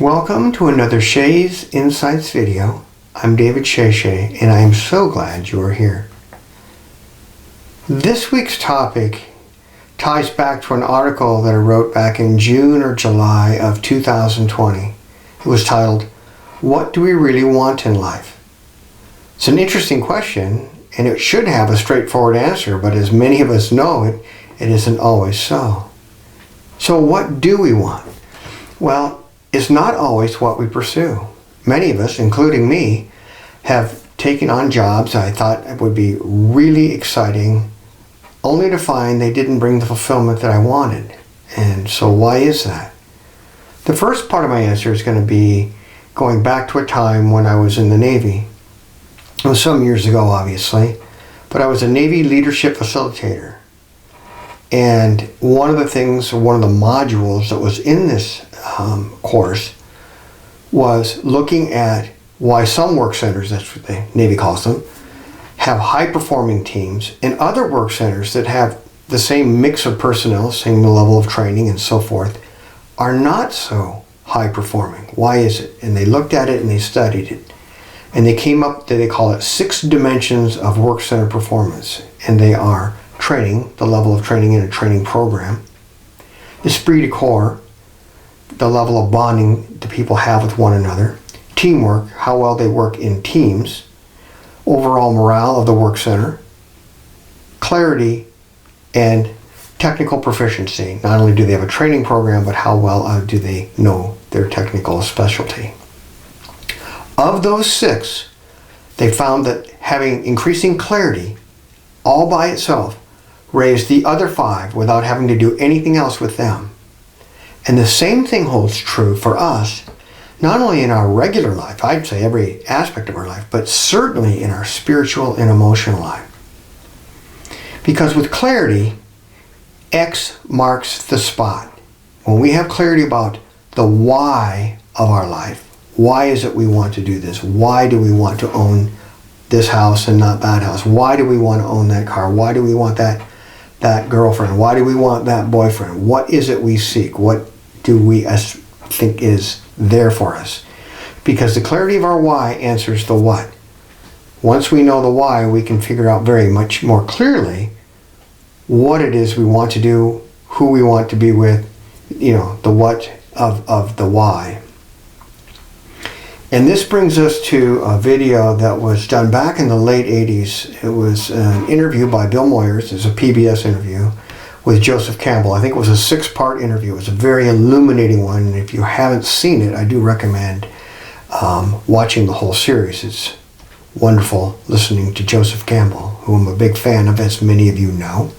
Welcome to another Shay's Insights video. I'm David Shay, and I am so glad you are here. This week's topic ties back to an article that I wrote back in June or July of 2020. It was titled, "What Do We Really Want in Life?" It's an interesting question, and it should have a straightforward answer, but as many of us know, it isn't always so. So what do we want? Well, it's not always what we pursue. Many of us, including me, have taken on jobs I thought would be really exciting, only to find they didn't bring the fulfillment that I wanted. And so why is that? The first part of my answer is going to be going back to a time when I was in the Navy. It was some years ago, obviously, but I was a Navy leadership facilitator. And one of the modules that was in this course was looking at why some work centers, that's what the Navy calls them, have high-performing teams, and other work centers that have the same mix of personnel, same level of training and so forth, are not so high-performing. Why is it? And they looked at it and they studied it. And they came up, they call it 6 dimensions of work center performance. And they are training, the level of training in a training program, esprit de corps, the level of bonding the people have with one another, teamwork, how well they work in teams, overall morale of the work center, clarity, and technical proficiency. Not only do they have a training program, but how well do they know their technical specialty. Of those 6, they found that having increasing clarity all by itself raised the other 5 without having to do anything else with them. And the same thing holds true for us, not only in our regular life, I'd say every aspect of our life, but certainly in our spiritual and emotional life. Because with clarity, X marks the spot. When we have clarity about the why of our life, why is it we want to do this? Why do we want to own this house and not that house? Why do we want to own that car? Why do we want that girlfriend? Why do we want that boyfriend? What is it we seek? What do we think is there for us? Because the clarity of our why answers the what. Once we know the why, we can figure out very much more clearly what it is we want to do, who we want to be with, the what of the why. And this brings us to a video that was done back in the late 80s. It was an interview by Bill Moyers. It was a PBS interview with Joseph Campbell. I think it was a 6-part interview. It was a very illuminating one. And if you haven't seen it, I do recommend watching the whole series. It's wonderful listening to Joseph Campbell, who I'm a big fan of, as many of you know.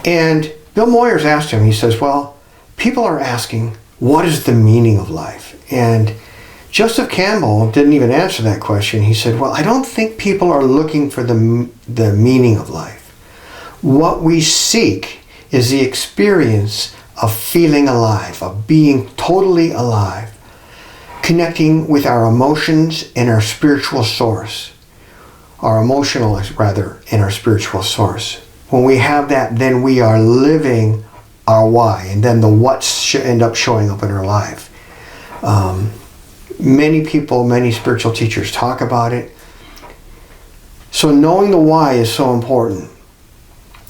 And Bill Moyers asked him, he says, well, people are asking, what is the meaning of life? And Joseph Campbell didn't even answer that question. He said, well, I don't think people are looking for the meaning of life. What we seek is the experience of feeling alive, of being totally alive, connecting with our emotions and our spiritual source, and our spiritual source. When we have that, then we are living our why, and then the what's end up showing up in our life. Many people, many spiritual teachers talk about it. So knowing the why is so important.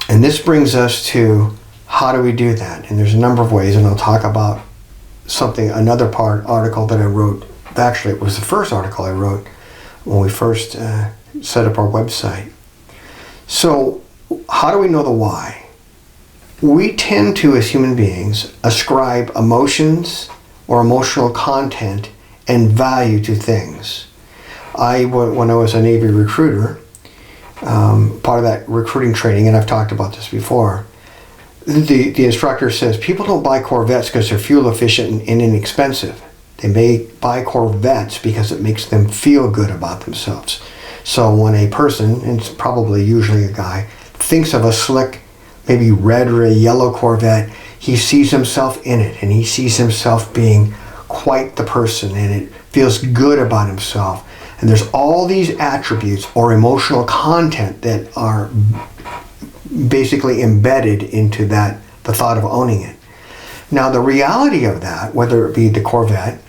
And this brings us to how do we do that? And there's a number of ways, and I'll talk about another article that I wrote. Actually, it was the first article I wrote when we first set up our website. So how do we know the why? We tend to, as human beings, ascribe emotions or emotional content and value to things. When I was a Navy recruiter, part of that recruiting training, and I've talked about this before, the instructor says people don't buy Corvettes because they're fuel efficient and inexpensive. They may buy Corvettes because it makes them feel good about themselves. So when a person, and it's probably usually a guy, thinks of a slick, maybe red or a yellow Corvette, he sees himself in it, and he sees himself being quite the person, and it feels good about himself. And there's all these attributes or emotional content that are basically embedded into the thought of owning it. Now the reality of that, whether it be the Corvette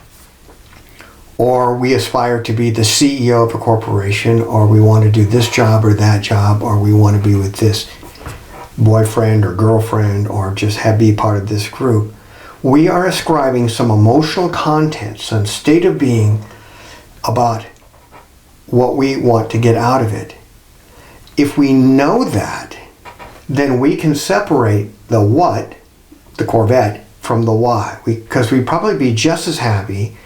or we aspire to be the CEO of a corporation, or we want to do this job or that job, or we want to be with this boyfriend or girlfriend, or just be part of this group, we are ascribing some emotional content, some state of being about what we want to get out of it. If we know that, then we can separate the what, the Corvette, from the why. Because we'd probably be just as happy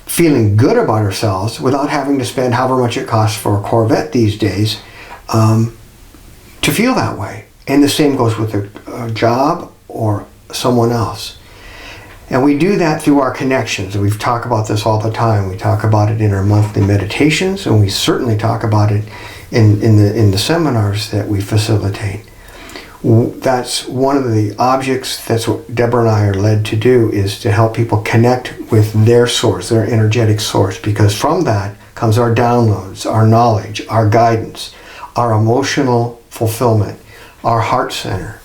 feeling good about ourselves without having to spend however much it costs for a Corvette these days to feel that way. And the same goes with a job or someone else. And we do that through our connections. We've talked about this all the time. We talk about it in our monthly meditations, and we certainly talk about it in the seminars that we facilitate. That's one of the objects. That's what Deborah and I are led to do, is to help people connect with their source, their energetic source, because from that comes our downloads, our knowledge, our guidance, our emotional fulfillment, our heart center.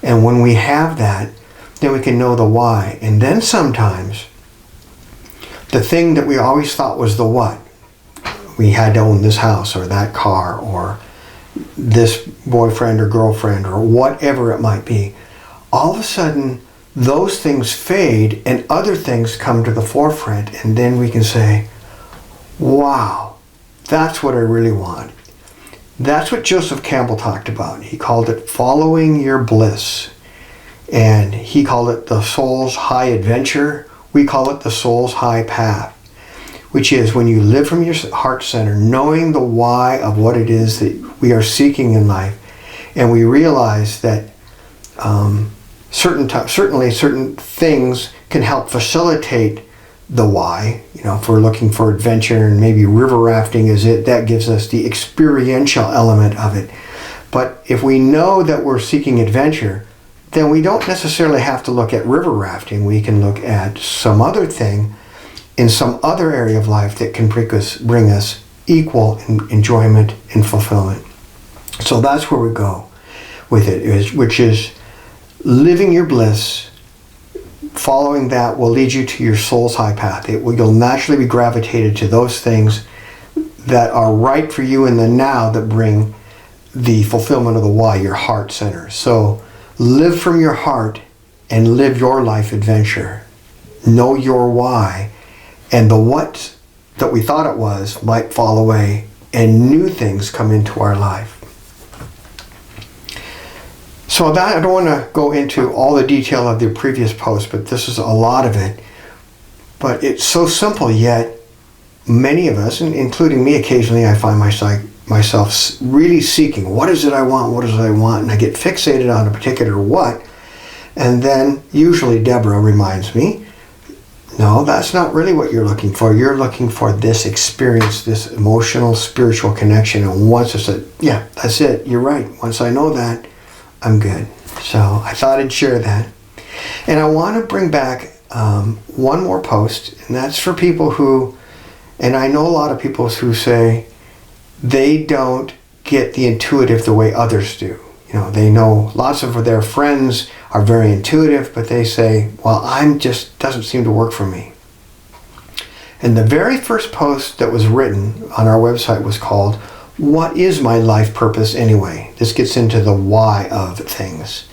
And when we have that, then we can know the why. And then sometimes the thing that we always thought was the what, we had to own this house or that car or this boyfriend or girlfriend or whatever it might be, all of a sudden those things fade and other things come to the forefront, and then we can say, wow, that's what I really want. That's what Joseph Campbell talked about. He called it following your bliss, and he called it the soul's high adventure. We call it the soul's high path, which is when you live from your heart center, knowing the why of what it is that we are seeking in life, and we realize that certainly certain things can help facilitate the why. If we're looking for adventure, and maybe river rafting is it, that gives us the experiential element of it. But if we know that we're seeking adventure, then we don't necessarily have to look at river rafting. We can look at some other thing in some other area of life that can bring us equal enjoyment and fulfillment. So that's where we go with it, which is living your bliss. Following that will lead you to your soul's high path. You'll naturally be gravitated to those things that are right for you in the now, that bring the fulfillment of the why, your heart center. So live from your heart and live your life adventure. Know your why, and the what that we thought it was might fall away and new things come into our life. So that, I don't want to go into all the detail of the previous post, but this is a lot of it. But it's so simple, yet many of us, and including me occasionally, I find myself really seeking, what is it I want, what is it I want? And I get fixated on a particular what. And then usually Deborah reminds me, no, that's not really what you're looking for. You're looking for this experience, this emotional, spiritual connection. And once I said, yeah, that's it, you're right. Once I know that, I'm good. So I thought I'd share that. And I want to bring back one more post, and that's for people who, and I know a lot of people who say they don't get the intuitive the way others do. They know lots of their friends are very intuitive, but they say, well, doesn't seem to work for me. And the very first post that was written on our website was called, what is my life purpose anyway? This gets into the why of things.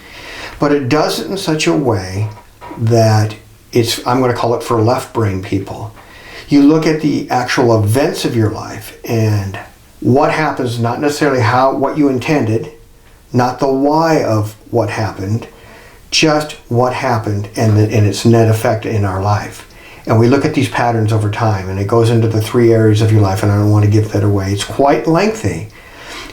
But it does it in such a way that I'm going to call it for left brain people. You look at the actual events of your life and what happens, not necessarily what you intended, not the why of what happened, just what happened and its net effect in our life. And we look at these patterns over time, and it goes into the 3 areas of your life, and I don't want to give that away. It's quite lengthy,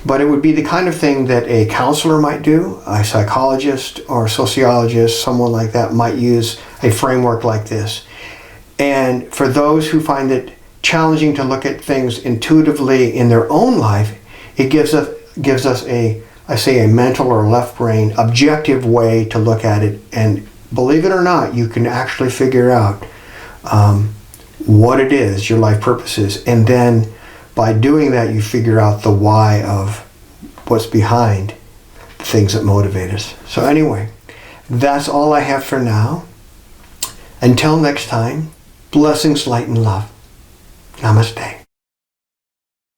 but it would be the kind of thing that a counselor might do, a psychologist or a sociologist, someone like that might use a framework like this. And for those who find it challenging to look at things intuitively in their own life, it gives us a mental or left brain objective way to look at it. And believe it or not, you can actually figure out what it is, your life purpose is. And then by doing that, you figure out the why of what's behind the things that motivate us. So anyway, that's all I have for now. Until next time, blessings, light, and love. Namaste.